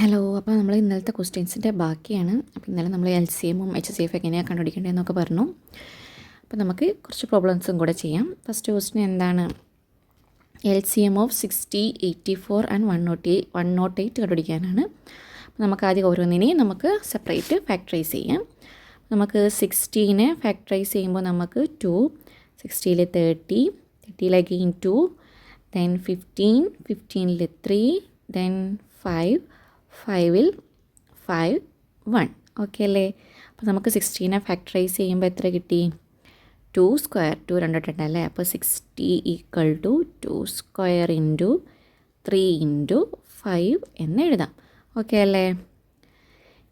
Hello. അപ്പോൾ നമ്മൾ ഇന്നലത്തെ ക്വസ്റ്റ്യൻസിൻ്റെ ബാക്കിയാണ്. അപ്പോൾ ഇന്നലെ നമ്മൾ LCMും HCF എങ്ങനെയാണ് കണ്ടുപിടിക്കേണ്ടതെന്നൊക്കെ പറഞ്ഞു. അപ്പോൾ നമുക്ക് കുറച്ച് പ്രോബ്ലംസും കൂടെ ചെയ്യാം. ഫസ്റ്റ് ക്വസ്റ്റ്യൻ എന്താണ്? LCM of 60, 84 and 108 കണ്ടുപിടിക്കാനാണ്. അപ്പോൾ നമുക്ക് ആദ്യം ഓരോന്നിനെയും നമുക്ക് സെപ്പറേറ്റ് ഫാക്ടറൈസ് ചെയ്യാം. നമുക്ക് 60നെ ഫാക്ടറൈസ് ചെയ്യുമ്പോൾ നമുക്ക് 2, 60ൽ 30, 30ൽ അഗെയിൻ 2, then 15, 15ൽ 3, then 5, 5ൽ 5, 1. ഓക്കെ അല്ലേ? അപ്പോൾ നമുക്ക് 16നെ ഫാക്ടറൈസ് ചെയ്യുമ്പോൾ എത്ര കിട്ടി? 2 സ്ക്വയർ, 2 രണ്ടിട്ടുണ്ട് അല്ലേ? അപ്പോൾ 60 equal to 2 square into 3 into 5 എന്ന് എഴുതാം. ഓക്കെ അല്ലേ?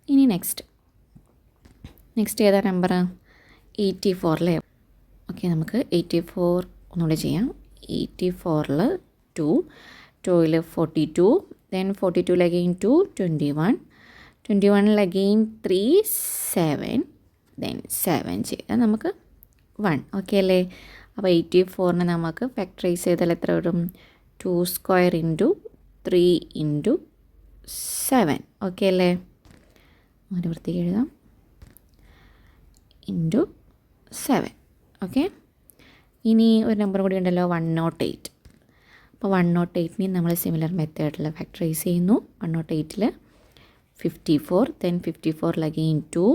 ഇനി നെക്സ്റ്റ് ഏതാ നമ്പർ? 84 അല്ലേ? ഓക്കെ, നമുക്ക് 84 ഒന്നുകൂടെ ചെയ്യാം. 84ൽ 2, 2ൽ 42, then 42ൽ അഗെയിൻ 2, 21, 21ൽ അഗെയിൻ 3, 7, then 7 ചെയ്താൽ നമുക്ക് 1. ഓക്കെ അല്ലേ? അപ്പോൾ 84നെ നമുക്ക് ഫാക്ടറൈസ് ചെയ്താൽ എത്ര വരും? 2 സ്ക്വയർ ഇൻറ്റു 3 ഇൻറ്റു 7. ഓക്കെ അല്ലേ? അങ്ങനെ വൃത്തിക്ക് എഴുതാം. ഇൻറ്റു 7. ഓക്കെ, ഇനി ഒരു നമ്പർ കൂടി ഉണ്ടല്ലോ, 108. അപ്പോൾ 108നെ നമ്മൾ സിമിലർ മെത്തേഡിൽ ഫാക്ടറൈസ് ചെയ്യുന്നു. 108ൽ 54, then 54ൽ അഗെയിൻ 2,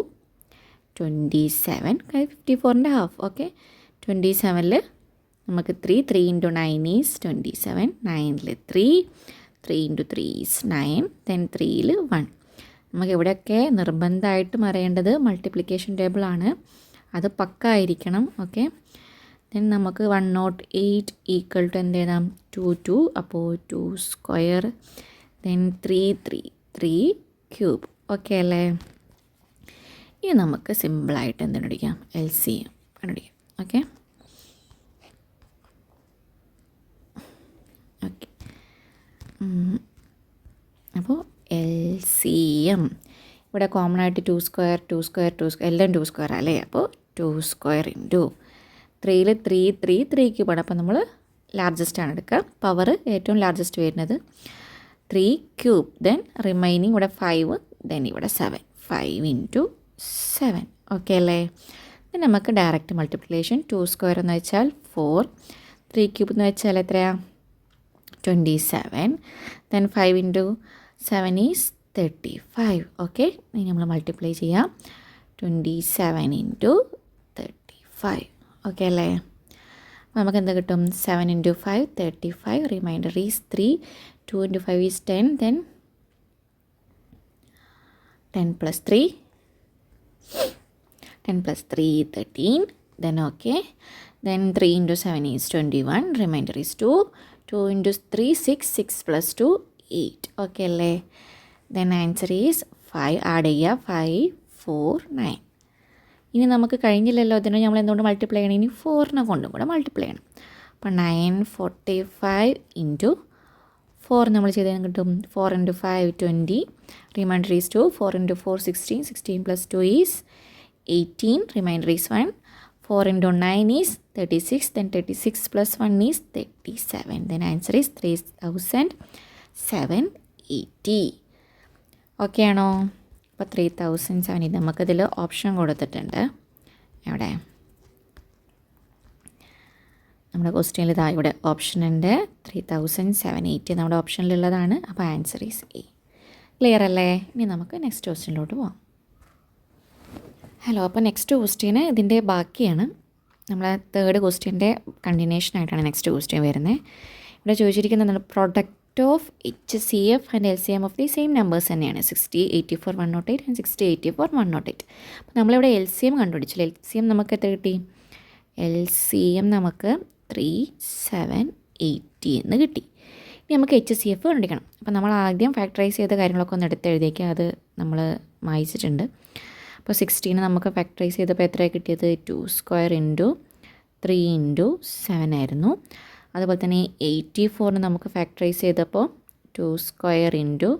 27, 54ൻ്റെ ഹാഫ്. ഓക്കെ, 27ൽ നമുക്ക് 3 into 9 is 27, 9ൽ 3 into 3 is 9, then 3ൽ 1. നമുക്ക് ഇവിടെയൊക്കെ നിർബന്ധമായിട്ടും അറിയേണ്ടത് മൾട്ടിപ്ലിക്കേഷൻ ടേബിളാണ്, അത് പക്ക ആയിരിക്കണം. ഓക്കെ, ദെൻ നമുക്ക് 108 ഈക്വൽ ടു എന്ത് എഴുതാം? 2, അപ്പോൾ 2 സ്ക്വയർ, ദെൻ 3 ക്യൂബ്. ഓക്കെ അല്ലേ? ഇനി നമുക്ക് സിമ്പിളായിട്ട് എന്ത് കണ്ടുപിടിക്കാം? LCM കണ്ടുപിടിക്കാം. ഓക്കെ, അപ്പോൾ LCM ഇവിടെ കോമൺ ആയിട്ട് 2 സ്ക്വയർ എല്ലാം 2 സ്ക്വയർ അല്ലേ? അപ്പോൾ 2 സ്ക്വയർ ഇൻറ്റു 3ൽ 3 ക്യൂബാണ്. അപ്പോൾ നമ്മൾ ലാർജസ്റ്റ് ആണ് എടുക്കുക, പവർ ഏറ്റവും ലാർജസ്റ്റ് വരുന്നത് 3 ക്യൂബ്, ദെൻ റിമൈനിങ് ഇവിടെ 5, ദെൻ ഇവിടെ 7, 5 ഇൻറ്റു 7. ഓക്കെ അല്ലേ? ദെൻ നമുക്ക് ഡയറക്റ്റ് മൾട്ടിപ്ലിക്കേഷൻ. 2 സ്ക്വയർ എന്ന് വെച്ചാൽ 4, 3 ക്യൂബ് എന്ന് വെച്ചാൽ എത്രയാണ്? 27, ദെൻ 5 ഇൻറ്റു 7 ഈസ് 35. ഓക്കെ, ഇനി നമ്മൾ മൾട്ടിപ്ലൈ ചെയ്യാം. 27 ഇൻറ്റു 35. ഓക്കെ അല്ലേ? അപ്പോൾ നമുക്ക് എന്ത് കിട്ടും? 7 into 5, 35, reminder is 3, 2 into 5 is 10, then 10 plus 3, 13, then okay, then 3 into 7 is 21, remainder is 2 into 3, 6 plus 2, 8. Okay അല്ലേ? then answer is 5. ആഡ് ചെയ്യുക, 5, 4, 9. ഇനി നമുക്ക് കഴിഞ്ഞില്ലല്ലോ, അതിനെ നമ്മൾ എന്തുകൊണ്ട് മൾട്ടിപ്ലൈ ചെയ്യണം? ഇനി 4നെ കൊണ്ടും കൂടെ മൾട്ടിപ്ലൈ ചെയ്യണം. അപ്പോൾ 945 ഇൻറ്റു 4 നമ്മൾ ചെയ്താൽ കിട്ടും 4 into 5, 20, reminder is 2, 4 into 4, 16 plus 2 is 18, remainder is 1, 4 into 9 is 36, then 36 plus 1 is 37, then answer is 3780. Okay ആണോ? അപ്പോൾ 3780 നമുക്കതിൽ ഓപ്ഷൻ കൊടുത്തിട്ടുണ്ട്. എവിടെ? നമ്മുടെ ക്വസ്റ്റ്യനിൽ ഇതാ ഇവിടെ ഓപ്ഷൻ ഉണ്ട്, 3780 നമ്മുടെ ഓപ്ഷനിലുള്ളതാണ്. അപ്പോൾ ആൻസർ ഈസ് എ. ക്ലിയർ അല്ലേ? ഇനി നമുക്ക് നെക്സ്റ്റ് ക്വസ്റ്റ്യനിലോട്ട് പോകാം. ഹലോ, അപ്പോൾ നെക്സ്റ്റ് ക്വസ്റ്റ്യന് ഇതിൻ്റെ ബാക്കിയാണ്. നമ്മളെ തേർഡ് ക്വസ്റ്റ്യൻ്റെ കണ്ടിന്യൂഷനായിട്ടാണ് നെക്സ്റ്റ് ക്വസ്റ്റ്യൻ വരുന്നത്. ഇവിടെ ചോദിച്ചിരിക്കുന്നത് product of HCF and LCM of the same numbers തന്നെയാണ്. 60, 84, 108 ആൻഡ് 60, 84, 108. അപ്പോൾ നമ്മളിവിടെ LCM കണ്ടുപിടിച്ചില്ല. LCM നമുക്ക് എത്ര കിട്ടി? LCM നമുക്ക് 3780 എന്ന് കിട്ടി. ഇനി നമുക്ക് HCF കണ്ടുപിടിക്കണം. അപ്പോൾ നമ്മൾ ആദ്യം ഫാക്ടറൈസ് ചെയ്ത കാര്യങ്ങളൊക്കെ ഒന്ന് എടുത്ത് എഴുതിയേക്കാം, അത് നമ്മൾ വായിച്ചിട്ടുണ്ട്. അപ്പോൾ 16 നമുക്ക് ഫാക്ടറൈസ് ചെയ്തപ്പോൾ എത്രയാണ് കിട്ടിയത്? 2 സ്ക്വയർ ഇൻറ്റു 3 ഇൻറ്റു 7 ആയിരുന്നു. അതുപോലെ തന്നെ 84ന് നമുക്ക് ഫാക്ടറൈസ് ചെയ്തപ്പോൾ 2 സ്ക്വയർ ഇൻറ്റു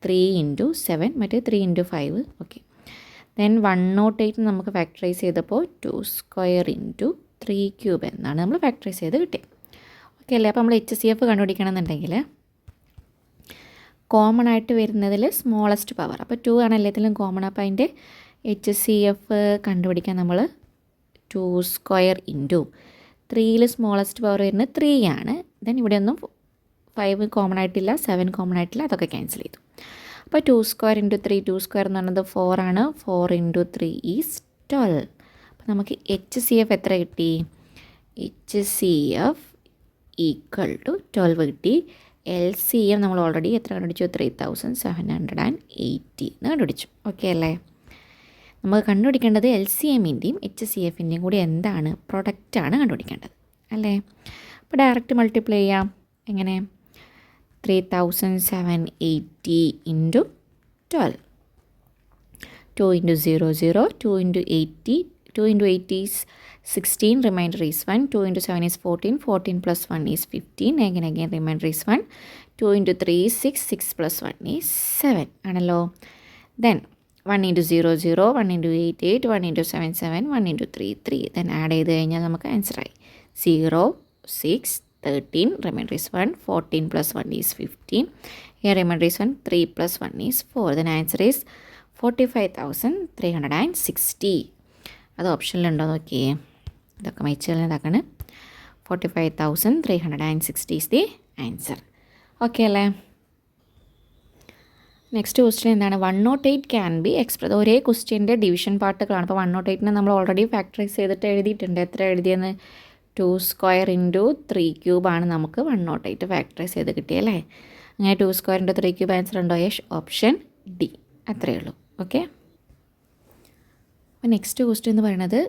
3 ഇൻറ്റു 7, മറ്റേ 3 ഇൻറ്റു 5. ഓക്കെ, ദെൻ 108 നമുക്ക് ഫാക്ടറൈസ് ചെയ്തപ്പോൾ 2 സ്ക്വയർ ഇൻറ്റു 3 ക്യൂബ് എന്നാണ് നമ്മൾ ഫാക്ടറൈസ് ചെയ്ത് കിട്ടിയത്. ഓക്കെ അല്ലേ? അപ്പോൾ നമ്മൾ HCF കണ്ടുപിടിക്കണം എന്നുണ്ടെങ്കിൽ കോമൺ ആയിട്ട് വരുന്നതിൽ സ്മോളസ്റ്റ് പവർ. അപ്പോൾ 2 ആണ് എല്ലാത്തിലും കോമൺ. അപ്പോൾ അതിൻ്റെ HCF കണ്ടുപിടിക്കാൻ നമ്മൾ 2 സ്ക്വയർ ഇൻറ്റു 3യിൽ സ്മോളസ്റ്റ് പവർ വരുന്നത് 3 ആണ്. ദെൻ ഇവിടെ ഒന്നും 5 കോമൺ ആയിട്ടില്ല, 7 കോമൺ ആയിട്ടില്ല, അതൊക്കെ ക്യാൻസൽ ചെയ്തു. അപ്പോൾ 2 സ്ക്വയർ ഇൻറ്റു 3, 2 സ്ക്വയർ എന്ന് പറയുന്നത് 4 ആണ്. 4 ഇൻറ്റു 3 ഈസ് 12. അപ്പോൾ നമുക്ക് HCF എത്ര കിട്ടി? HCF ഈക്വൽ ടു 12 കിട്ടി. LCM നമ്മൾ ഓൾറെഡി എത്ര കണ്ടുപിടിച്ചു? 3780 എന്ന് കണ്ടുപിടിച്ചു. ഓക്കെ അല്ലേ? നമുക്ക് കണ്ടുപിടിക്കേണ്ടത് LCMൻ്റെയും HCFൻ്റെയും കൂടി എന്താണ്? പ്രൊഡക്റ്റാണ് കണ്ടുപിടിക്കേണ്ടത് അല്ലേ? അപ്പോൾ ഡയറക്റ്റ് മൾട്ടിപ്ലൈ ചെയ്യാം. എങ്ങനെ? 3780 into 12. 2 into 0 0, 2 into 80, 2 into 8 is 16, remainder is 1, 2 into 7 is 14, 14 plus 1 is 15, again remainder is 1, 2 into 3 is 6, 6 plus 1 is 7 ആണല്ലോ. Then 1 into 0 0, 1 into 8 8, 1 into 7 7, 1 into 3 3. Then add ചെയ്ത് കഴിഞ്ഞാൽ നമുക്ക് ആൻസറായി 0 6 13, remainder is 1, 14 plus 1 is 15, here remainder is 1, 3 plus 1 is 4. Then answer is 45,360. അത് ഓപ്ഷനിലുണ്ടോ നോക്കിയേ. ഇതൊക്കെ മൈച്ചതാണ്. 45,360 is the answer. Okay അല്ലേ? Next question എന്താണ്? 108 can be express. ഒരേ ക്വസ്റ്റ്യൻ്റെ ഡിവിഷൻ പാർട്ടുകളാണ്. അപ്പോൾ 108നെ നമ്മൾ ഓൾറെഡി ഫാക്ടറൈസ് ചെയ്തിട്ട് എഴുതിയിട്ടുണ്ട്. എത്ര എഴുതിയെന്ന്? 2 സ്ക്വയർ ഇൻറ്റു 3 ക്യൂബാണ് നമുക്ക് 108 ഫാക്ടറൈസ് ചെയ്ത് കിട്ടിയല്ലേ? അങ്ങനെ 2 സ്ക്വയർ ഇൻറ്റു 3 ക്യൂബ് ആൻസർ ഉണ്ടോ? Yes, option D. അത്രയേ ഉള്ളൂ. ഓക്കെ. അപ്പോൾ നെക്സ്റ്റ് ക്വസ്റ്റ്യൻ എന്ന് പറയുന്നത്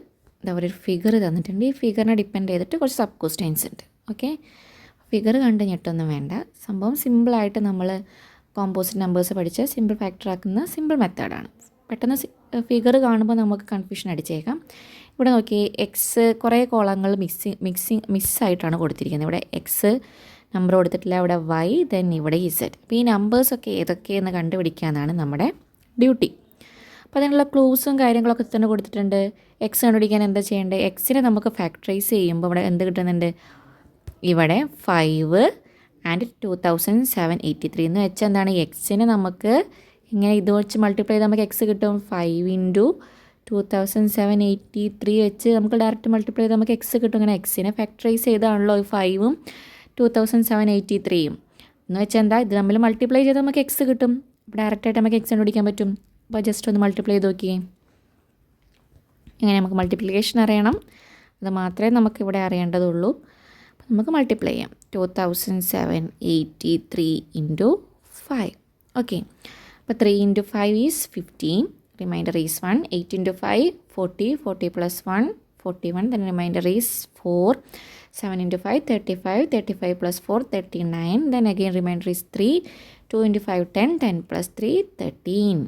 എന്താ പറയുക, ഒരു ഫിഗർ തന്നിട്ടുണ്ട്. ഈ ഫിഗറിനെ ഡിപ്പെൻഡ് ചെയ്തിട്ട് കുറച്ച് സബ് ക്വസ്റ്റ്യൻസ് ഉണ്ട്. ഓക്കെ. ഫിഗർ കണ്ട് ഞെട്ടൊന്നും വേണ്ട. സംഭവം സിമ്പിളായിട്ട് നമ്മൾ കോമ്പോസിറ്റ് നമ്പേഴ്സ് പഠിച്ച് സിമ്പിൾ ഫാക്ടർ ആക്കുന്ന സിമ്പിൾ മെത്തേഡാണ്. പെട്ടെന്ന് ഫിഗർ കാണുമ്പോൾ നമുക്ക് കൺഫ്യൂഷൻ അടിച്ചേക്കാം. ഇവിടെ നോക്കി, എക്സ് കുറേ കോളങ്ങൾ മിസ്സായിട്ടാണ് കൊടുത്തിരിക്കുന്നത്. ഇവിടെ എക്സ് നമ്പർ കൊടുത്തിട്ടില്ല, ഇവിടെ വൈ, ദെൻ ഇവിടെ ഇസഡ്. അപ്പോൾ ഈ നമ്പേഴ്സൊക്കെ ഏതൊക്കെയെന്ന് കണ്ടുപിടിക്കാനാണ് നമ്മുടെ ഡ്യൂട്ടി. അപ്പോൾ അതിനുള്ള ക്ലൂസും കാര്യങ്ങളൊക്കെ തന്നെ കൊടുത്തിട്ടുണ്ട്. എക്സ് കണ്ടുപിടിക്കാൻ എന്താ ചെയ്യേണ്ടത്? എക്സിനെ നമുക്ക് ഫാക്ടറൈസ് ചെയ്യുമ്പോൾ ഇവിടെ എന്ത് കിട്ടുന്നുണ്ട്? ഇവിടെ 5 ആൻഡ് 2783 എന്ന് വെച്ചാൽ എന്താണ്? എക്സിനെ നമുക്ക് ഇങ്ങനെ ഇത് വെച്ച് മൾട്ടിപ്ലൈ ചെയ്ത് നമുക്ക് എക്സ് കിട്ടും. 5 ഇൻറ്റു 2783 വെച്ച് നമുക്ക് ഡയറക്റ്റ് മൾട്ടിപ്ലൈ ചെയ്ത് നമുക്ക് എക്സ് കിട്ടും. ഇങ്ങനെ എക്സിനെ ഫാക്ടറൈസ് ചെയ്താണല്ലോ 5ഉം 2783യും എന്ന് വെച്ചാൽ എന്താ? ഇത് തമ്മിൽ മൾട്ടിപ്ലൈ ചെയ്ത് നമുക്ക് എക്സ് കിട്ടും. ഡയറക്റ്റായിട്ട് നമുക്ക് എക്സ് കണ്ടുപിടിക്കാൻ പറ്റും. അപ്പോൾ ജസ്റ്റ് ഒന്ന് മൾട്ടിപ്ലൈ ചെയ്ത് നോക്കിയേ. ഇങ്ങനെ നമുക്ക് മൾട്ടിപ്ലിക്കേഷൻ അറിയണം. അത് മാത്രമേ നമുക്കിവിടെ അറിയേണ്ടതുള്ളൂ. അപ്പോൾ നമുക്ക് മൾട്ടിപ്ലൈ ചെയ്യാം. 2783 ഇൻറ്റു 5. ഓക്കെ. അപ്പോൾ 3 into 5 is 15, reminder is 1. 8 into 5 40, 40 plus 1 41, then remainder is 4. 7 into 5 35, 35 plus 4 39, then again remainder is 3. 2 into 5 10, 10 plus 3 13.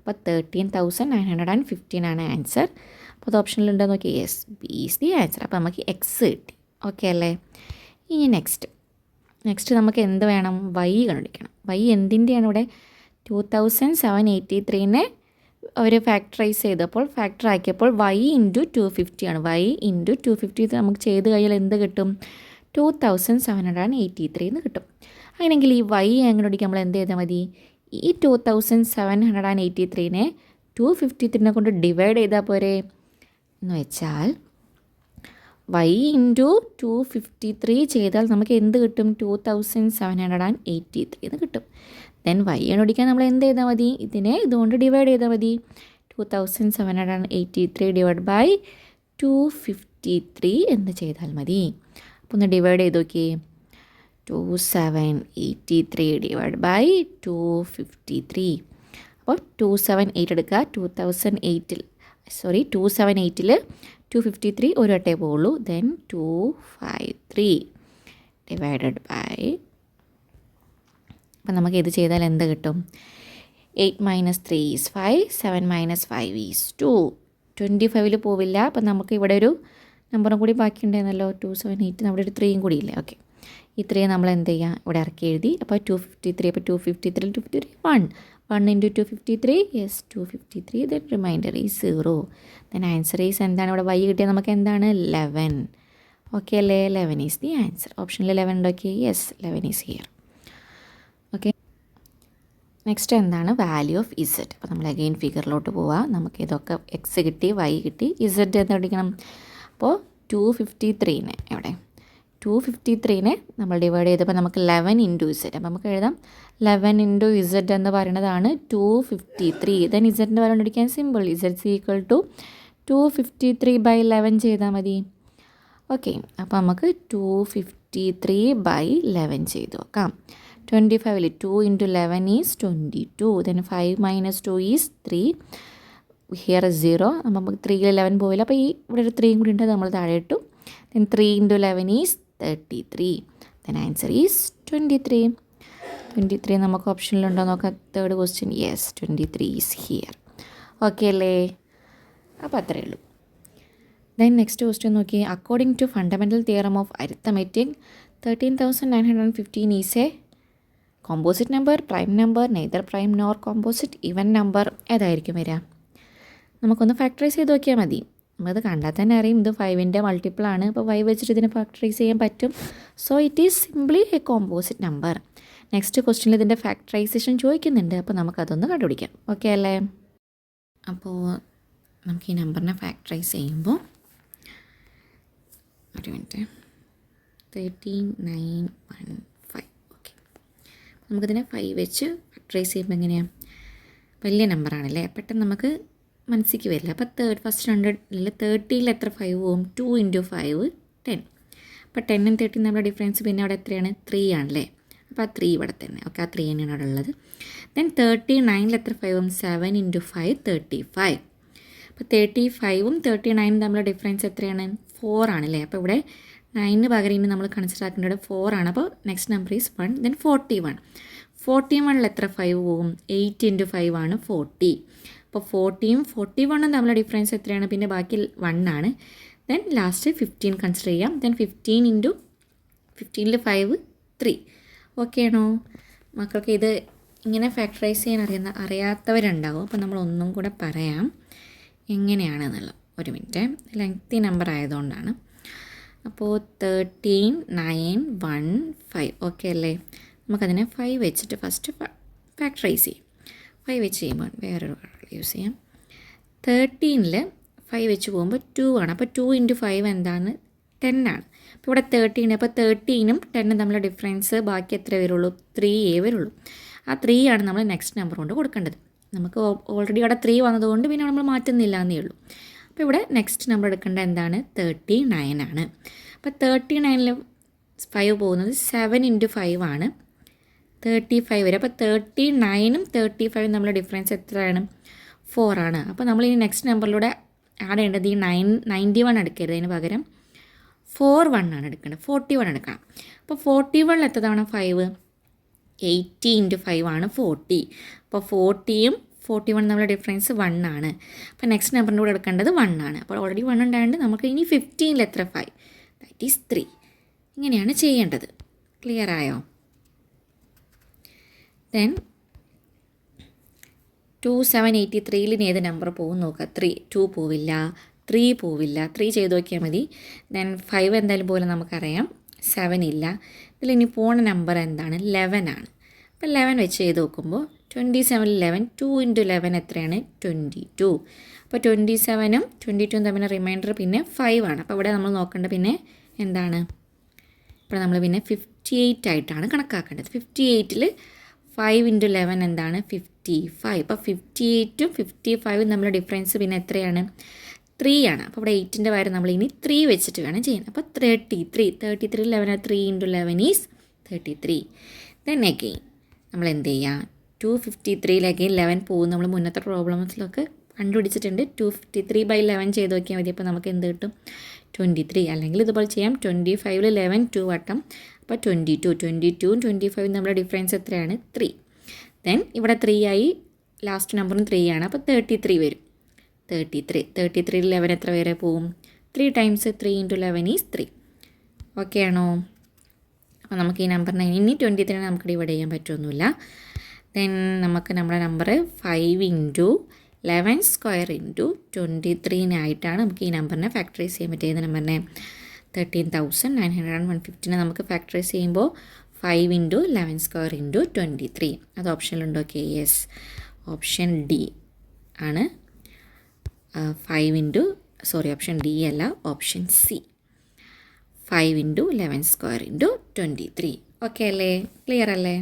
അപ്പോൾ 13,915 ആണ് ആൻസർ. അപ്പോൾ അത് ഓപ്ഷനിലുണ്ടോ നോക്കി? Yes, B is the answer. അപ്പോൾ നമുക്ക് എക്സ് കിട്ടി. ഓക്കെ അല്ലേ? ഇനി നെക്സ്റ്റ് നമുക്ക് എന്ത് വേണം? വൈ കണ്ടുപിടിക്കണം. വൈ എന്തിൻ്റെയാണ്? ഇവിടെ 2783നെ അവർ ഫാക്ടറൈസ് ചെയ്തപ്പോൾ ഫാക്ടർ ആക്കിയപ്പോൾ വൈ ഇൻറ്റു 250 ആണ്. വൈ ഇൻറ്റു 250 നമുക്ക് ചെയ്ത് കഴിഞ്ഞാൽ എന്ത് കിട്ടും? 2783 എന്ന് കിട്ടും. അങ്ങനെയെങ്കിൽ ഈ വൈ എങ്ങനെ പിടിക്കുക? നമ്മൾ എന്ത് ചെയ്താൽ മതി? ഈ 2783നെ 253നെ കൊണ്ട് ഡിവൈഡ് ചെയ്താൽ പോരെ. എന്ന് വെച്ചാൽ വൈ ഇൻറ്റു 253 ചെയ്താൽ നമുക്ക് എന്ത് കിട്ടും? 2783 എന്ന് കിട്ടും. ദെൻ വൈ കണ്ടുപിടിക്കാൻ നമ്മൾ എന്ത് ചെയ്താൽ മതി? ഇതിനെ ഇതുകൊണ്ട് ഡിവൈഡ് ചെയ്താൽ മതി. 2783 ഡിവൈഡ് ബൈ 253 എന്ന് ചെയ്താൽ മതി. അപ്പോൾ ഒന്ന് ഡിവൈഡ് ചെയ്ത് നോക്കിയേ. 2783 ഡിവൈഡ് ബൈ 253. അപ്പോൾ 278 എടുക്കുക. 278ൽ 253 ഒരു വട്ടേ പോവുള്ളൂ. ദെൻ 253 ഡിവൈഡഡ് ബൈ, അപ്പം നമുക്ക് ഇത് ചെയ്താൽ എന്ത് കിട്ടും? 8 - 3 ഈസ് 5, 7 - 5 ഈസ് 2. 25ൽ പോവില്ല. അപ്പം നമുക്ക് ഇവിടെ ഒരു നമ്പറും കൂടി ബാക്കിയുണ്ടായിരുന്നല്ലോ, 278. നമ്മുടെ ഒരു 3യും കൂടി ഇല്ലേ? ഓക്കെ. ഈ 3 നമ്മൾ എന്ത് ചെയ്യുക? ഇവിടെ ഇറക്കി എഴുതി. അപ്പോൾ 253. അപ്പോൾ 253 1 into 253, yes 253. Then reminder is 0. Then answer is എന്താണ്? ഇവിടെ വൈ കിട്ടിയാൽ നമുക്ക് എന്താണ്? 11. ഓക്കെ അല്ലേ? 11 ഈസ് ദി ആൻസർ. ഓപ്ഷനിൽ 11 ഉണ്ടോക്കെ? Yes, 11 is here. Okay. Next എന്താണ് വാല്യൂ ഓഫ് ഇസഡ്. അപ്പോൾ നമ്മൾ അഗെയിൻ ഫിഗറിലോട്ട് പോവുക. നമുക്ക് ഇതൊക്കെ എക്സ് കിട്ടി, വൈ കിട്ടി, ഇസഡ് എന്ന് പഠിക്കണം. അപ്പോൾ 253 എവിടെ 253 നമ്മൾ ഡിവൈഡ് ചെയ്തപ്പോൾ നമുക്ക് 11 ഇൻറ്റു ഇസഡ്. അപ്പോൾ നമുക്ക് എഴുതാം 11 ഇൻറ്റു ഇസഡ് എന്ന് പറയുന്നതാണ് 253. ദെൻ ഇസഡിൻ്റെ വാല്യൂ കണ്ടുപിടിക്കാൻ സിമ്പിൾ. ഇസഡ് ഈക്വൽ ടു 253/11 ചെയ്താൽ മതി. ഓക്കെ, അപ്പോൾ നമുക്ക് 253/11 ചെയ്ത് നോക്കാം. 25 2 into 11 is 22. Then 5 minus 2 is 3. Here 0. അപ്പോൾ നമുക്ക് 3യിൽ 11 പോയില്ല. അപ്പോൾ ഈ ഇവിടെ ഒരു 3 കൂടി ഉണ്ട്, നമ്മൾ താഴെ ഇട്ടു. Then 3 into 11 is 33. Then answer is 23. 23 നമുക്ക് ഓപ്ഷനിലുണ്ടോ നോക്കാം. Third question. Yes, 23 is here. Okay അല്ലേ? അപ്പോൾ അത്രയേ ഉള്ളൂ. ദെൻ നെക്സ്റ്റ് ക്വസ്റ്റ്യൻ നോക്കി. According to fundamental theorem of arithmetic 13,915 is a composite number, prime number, neither prime nor composite, even number. ഏതായിരിക്കും വരിക? നമുക്കൊന്ന് ഫാക്ടറൈസ് ചെയ്ത് നോക്കിയാൽ മതി. നമുക്കത് കണ്ടാൽ തന്നെ അറിയും ഇത് 5ൻ്റെ മൾട്ടിപ്പിളാണ്. അപ്പോൾ 5 വെച്ചിട്ട് ഇതിനെ ഫാക്ടറൈസ് ചെയ്യാൻ പറ്റും. So it is simply A composite number. Next ക്വസ്റ്റ്യനിൽ ഇതിൻ്റെ ഫാക്ടറൈസേഷൻ ചോദിക്കുന്നുണ്ട്. അപ്പോൾ നമുക്കതൊന്ന് കണ്ടുപിടിക്കാം. ഓക്കെ അല്ലേ? അപ്പോൾ നമുക്ക് ഈ നമ്പറിനെ ഫാക്ടറൈസ് ചെയ്യുമ്പോൾ ഒരു മിനിറ്റ് 13915. ഓക്കെ, നമുക്കിതിനെ 5 വെച്ച് ഫാക്ടറൈസ് ചെയ്യുമ്പോൾ എങ്ങനെയാണ്? വലിയ നമ്പറാണല്ലേ, പെട്ടെന്ന് നമുക്ക് മനസ്സിലേക്ക് വരില്ല. അപ്പോൾ ഫസ്റ്റ് 100ൽ 30ൽ എത്ര 5 പോവും? 2 ഇൻറ്റു 5 10. അപ്പോൾ 10ഉം 30 നമ്മുടെ ഡിഫറൻസ് പിന്നെ അവിടെ എത്രയാണ്? 3 ആണല്ലേ. അപ്പോൾ ആ 3 ഇവിടെ തന്നെ. ഓക്കെ, ആ 3 തന്നെയാണ് അവിടെ ഉള്ളത്. ദെൻ 39ൽ എത്ര 5 7 ഇൻറ്റു 5 35. അപ്പോൾ 35ഉം 39ഉം തമ്മിലുള്ള ഡിഫറൻസ് എത്രയാണ്? 4 ആണല്ലേ. അപ്പോൾ ഇവിടെ 9 പകരം ഇനി നമ്മൾ കൺസിഡർ ആക്കേണ്ടത് 4 ആണ്. അപ്പോൾ നെക്സ്റ്റ് നമ്പർ ഈസ് 1. ദെൻ 41. 41ൽ എത്ര 5 പോവും? 8 ഇൻറ്റു 5 ആണ് 40. അപ്പോൾ 40ഉം 41ഉം തമ്മിലുള്ള ഡിഫറൻസ് എത്രയാണ്? പിന്നെ ബാക്കി 1 ആണ്. ദെൻ ലാസ്റ്റ് 15 കൺസിഡർ ചെയ്യാം. ദെൻ 15 ഇൻറ്റു 15ൽ 5 3. ഓക്കെ ആണോ മക്കൾക്ക്? ഇത് ഇങ്ങനെ ഫാക്ടറൈസ് ചെയ്യാൻ അറിയാത്തവരുണ്ടാവും. അപ്പോൾ നമ്മൾ ഒന്നും കൂടെ പറയാം എങ്ങനെയാണെന്നുള്ളത്. ഒരു മിനിറ്റ്, ലെങ്തി നമ്പർ ആയതുകൊണ്ടാണ്. അപ്പോൾ 13 9 1 5. ഓക്കെ അല്ലേ? നമുക്കതിനെ 5 വെച്ചിട്ട് ഫസ്റ്റ് ഫാക്ടറൈസ് ചെയ്യും. 5 വെച്ച് ചെയ്യുമ്പോൾ വേറൊരു യൂസ് ചെയ്യാം. 13ൽ 5 വെച്ച് പോകുമ്പോൾ 2 ആണ്. അപ്പോൾ 2 ഇൻറ്റു 5 എന്താണ്? 10 ആണ്. അപ്പോൾ ഇവിടെ 13. അപ്പോൾ 13ഉം 10ഉം തമ്മിലുള്ള ഡിഫറൻസ് ബാക്കി എത്ര വരുള്ളൂ? 3 വരുള്ളൂ. ആ 3 ആണ് നമ്മൾ നെക്സ്റ്റ് നമ്പർ കൊണ്ട് കൊടുക്കേണ്ടത്. നമുക്ക് ഓൾറെഡി അവിടെ 3 വന്നതുകൊണ്ട് പിന്നെ നമ്മൾ മാറ്റുന്നില്ല എന്നേ ഉള്ളൂ. അപ്പോൾ ഇവിടെ നെക്സ്റ്റ് നമ്പർ എടുക്കേണ്ടത് എന്താണ്? 39 ആണ്. അപ്പോൾ 39ൽ 5 പോകുന്നത് 7 ഇൻറ്റു 5 ആണ് 35 വരെ. അപ്പോൾ 39ഉം 35ഉം തമ്മിലുള്ള ഡിഫറൻസ് എത്രയാണ്? 4 ആണ്. അപ്പോൾ നമ്മൾ ഈ നെക്സ്റ്റ് നമ്പറിലൂടെ ആഡ് ചെയ്യേണ്ടത് ഈ 91 എടുക്കരുത്. അതിന് പകരം 41 ആണ് എടുക്കേണ്ടത്. 41 എടുക്കണം. അപ്പോൾ 41ൽ എത്ര തവണ 5? 80 ഇൻറ്റു 5 ആണ് 40. അപ്പോൾ 40ഉം 41 തമ്മിലുള്ള ഡിഫറൻസ് 1 ആണ്. അപ്പോൾ നെക്സ്റ്റ് നമ്പറിൻ്റെ കൂടെ എടുക്കേണ്ടത് 1 ആണ്. അപ്പോൾ ഓൾറെഡി 1 ഉണ്ടായതുകൊണ്ട് നമുക്ക് ഇനി 15ൽ എത്ര 5? That is 3. ഇങ്ങനെയാണ് ചെയ്യേണ്ടത്. ക്ലിയർ ആയോ? ദെൻ 2783ൽ ഏത് നമ്പർ പോകും നോക്കുക. 2 പോവില്ല, 3 പോവില്ല. 3 ചെയ്ത് നോക്കിയാൽ മതി. ദെൻ 5 എന്തായാലും പോലെ നമുക്കറിയാം. 7 ഇല്ല. ഇതിലിനി പോണ നമ്പർ എന്താണ്? 11 ആണ്. അപ്പോൾ 11 വെച്ച് ചെയ്ത് നോക്കുമ്പോൾ 27ൽ 11 2 ഇൻറ്റു 11 എത്രയാണ്? 22. അപ്പോൾ 27ഉം 22ഉം തമ്മിൽ റിമൈൻഡർ പിന്നെ 5 ആണ്. അപ്പോൾ ഇവിടെ നമ്മൾ നോക്കേണ്ടത് പിന്നെ എന്താണ്? ഇപ്പോൾ നമ്മൾ പിന്നെ 58 ആയിട്ടാണ് കണക്കാക്കേണ്ടത്. 58ൽ 5 ഇൻറ്റു 11 എന്താണ്? 55. അപ്പോൾ 58ഉം 55ഉം തമ്മിലുള്ള ഡിഫറൻസ് പിന്നെ എത്രയാണ്? 3 ആണ്. അപ്പോൾ ഇവിടെ 8ൻ്റെ പകരം നമ്മൾ ഇനി 3 വെച്ചിട്ട് വേണം ചെയ്യാൻ. അപ്പോൾ 33 11 3 ഇൻറ്റു 11 ഈസ് 33. ദെൻ അഗെയിൻ നമ്മൾ എന്ത് ചെയ്യുക? 253ൽ അഗെയിൻ 11 പോകും. നമ്മൾ മുന്നത്തെ പ്രോബ്ലംസിലൊക്കെ കണ്ടുപിടിച്ചിട്ടുണ്ട്. 253/11 ചെയ്ത് നോക്കിയാൽ മതി. അപ്പോൾ നമുക്ക് എന്ത് കിട്ടും? 23. അല്ലെങ്കിൽ ഇതുപോലെ ചെയ്യാം. 25ൽ 11 2 വട്ടം. അപ്പോൾ 22 22ഉം 25ഉം നമ്മുടെ ഡിഫറൻസ് എത്രയാണ്? 3. ദെൻ ഇവിടെ 3 ആയി. ലാസ്റ്റ് നമ്പറും 3 ആണ്. അപ്പോൾ 33 വരും. 33ൽ 11 എത്ര വരെ പോവും? 3 ടൈംസ് 3 ഇൻറ്റു 11 ഈസ് 3. ഓക്കെ ആണോ? അപ്പോൾ നമുക്ക് ഈ നമ്പറിനെ ഇനി 23 നമുക്ക് ഡിവൈഡ് ചെയ്യാൻ പറ്റുമൊന്നുമില്ല. ദെൻ നമുക്ക് നമ്മുടെ നമ്പർ 5 ഇൻറ്റു 11 സ്ക്വയർ ഇൻറ്റു 23 നമുക്ക് ഈ നമ്പറിനെ ഫാക്ടറൈസ് ചെയ്യാൻ പറ്റും. ഏത് നമ്പറിനെ? 13,915 നമുക്ക് ഫാക്ടറൈസ് ചെയ്യുമ്പോൾ 5 ഇൻറ്റു 11 സ്ക്വയർ ഇൻറ്റു 23. അത് ഓപ്ഷനിലുണ്ടോ? ഓക്കെ, യെസ്, ഓപ്ഷൻ ഡി ആണ്. 5 ഡി അല്ല, option C, 5 into 11 square into 23. Okay അല്ലേ? ക്ലിയർ അല്ലേ?